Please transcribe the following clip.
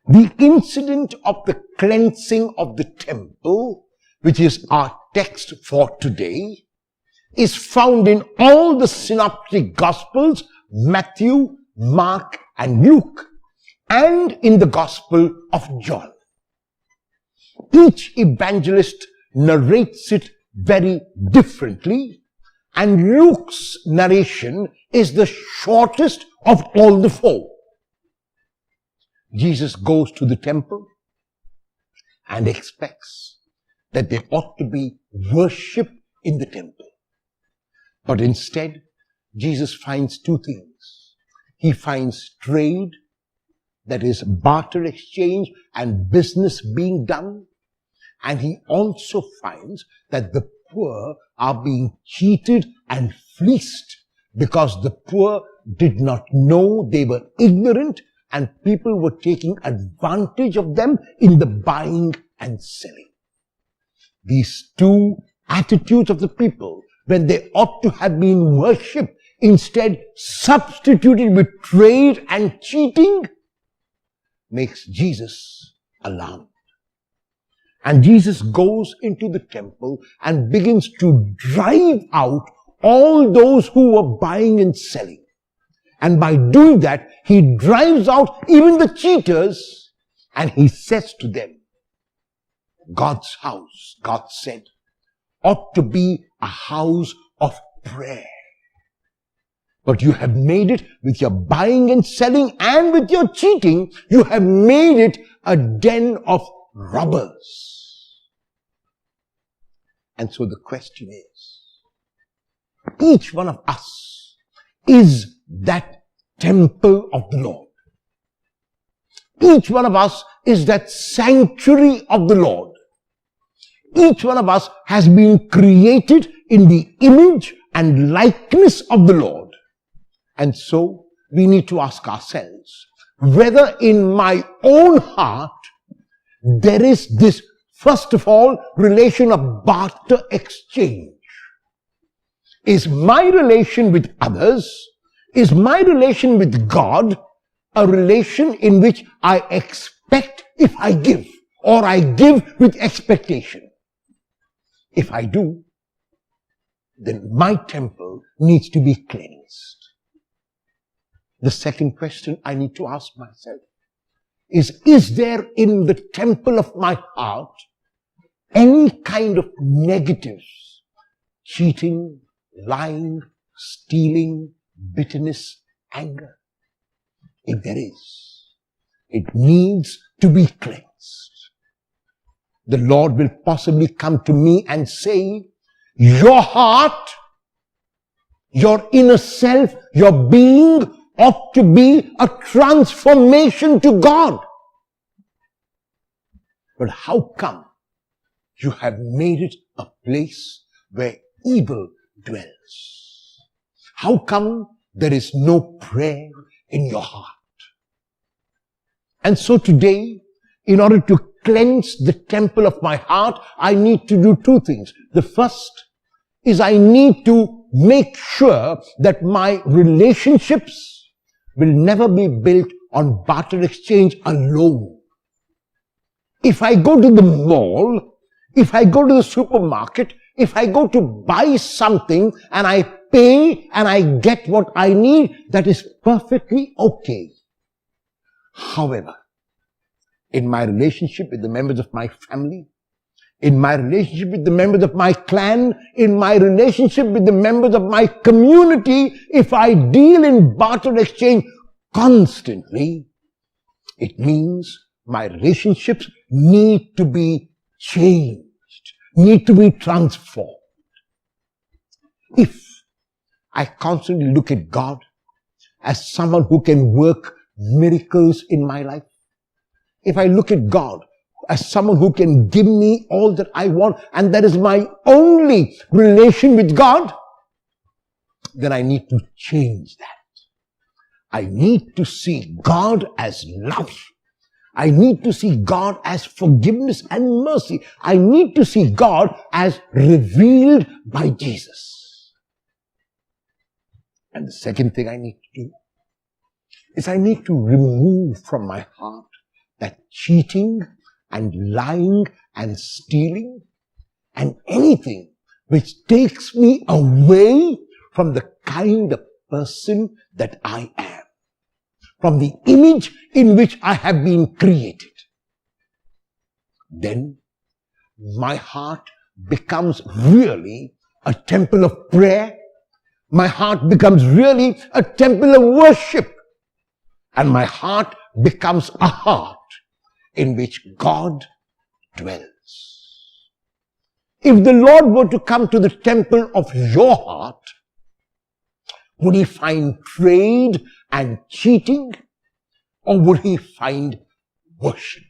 The incident of the cleansing of the temple, which is our text for today, is found in all the synoptic gospels, Matthew, Mark, and Luke, and in the Gospel of John. Each evangelist narrates it very differently, and Luke's narration is the shortest of all the four. Jesus goes to the temple and expects that there ought to be worship in the temple. But instead, Jesus finds two things. He finds trade, that is barter exchange and business being done. And he also finds that the poor are being cheated and fleeced because the poor did not know, they were ignorant, and people were taking advantage of them in the buying and selling. These two attitudes of the people, when they ought to have been worshipped, instead substituted with trade and cheating, makes Jesus alarmed. And Jesus goes into the temple and begins to drive out all those who were buying and selling. And by doing that, he drives out even the cheaters, and he says to them, God's house, God said, ought to be a house of prayer. But you have made it, with your buying and selling and with your cheating, you have made it a den of robbers. And so the question is, each one of us is that temple of the Lord. Each one of us is that sanctuary of the Lord. Each one of us has been created in the image and likeness of the Lord. And so we need to ask ourselves whether in my own heart there is this, first of all, relation of barter exchange. Is my relation with others, is my relation with God a relation in which I expect if I give, or I give with expectation? If I do, then my temple needs to be cleansed. The second question I need to ask myself is there in the temple of my heart any kind of negatives, cheating, lying, stealing, bitterness, anger? If there is, it needs to be cleansed. The Lord will possibly come to me and say, your heart, your inner self, your being ought to be a transformation to God. But how come you have made it a place where evil dwells? How come there is no prayer in your heart? And so today, in order to cleanse the temple of my heart, I need to do two things. The first is I need to make sure that my relationships will never be built on barter exchange alone. If I go to the mall, if I go to the supermarket, if I go to buy something and I pay and I get what I need, that is perfectly okay. However, in my relationship with the members of my family, in my relationship with the members of my clan, in my relationship with the members of my community, if I deal in barter exchange constantly, it means my relationships need to be changed, need to be transformed. If I constantly look at God as someone who can work miracles in my life, if I look at God as someone who can give me all that I want, and that is my only relation with God, then I need to change that. I need to see God as love. I need to see God as forgiveness and mercy. I need to see God as revealed by Jesus. And the second thing I need to do is I need to remove from my heart that cheating and lying and stealing and anything which takes me away from the kind of person that I am, from the image in which I have been created, then my heart becomes really a temple of prayer. My heart becomes really a temple of worship. And my heart becomes a heart in which God dwells. If the Lord were to come to the temple of your heart, would he find trade and cheating, or would he find worship?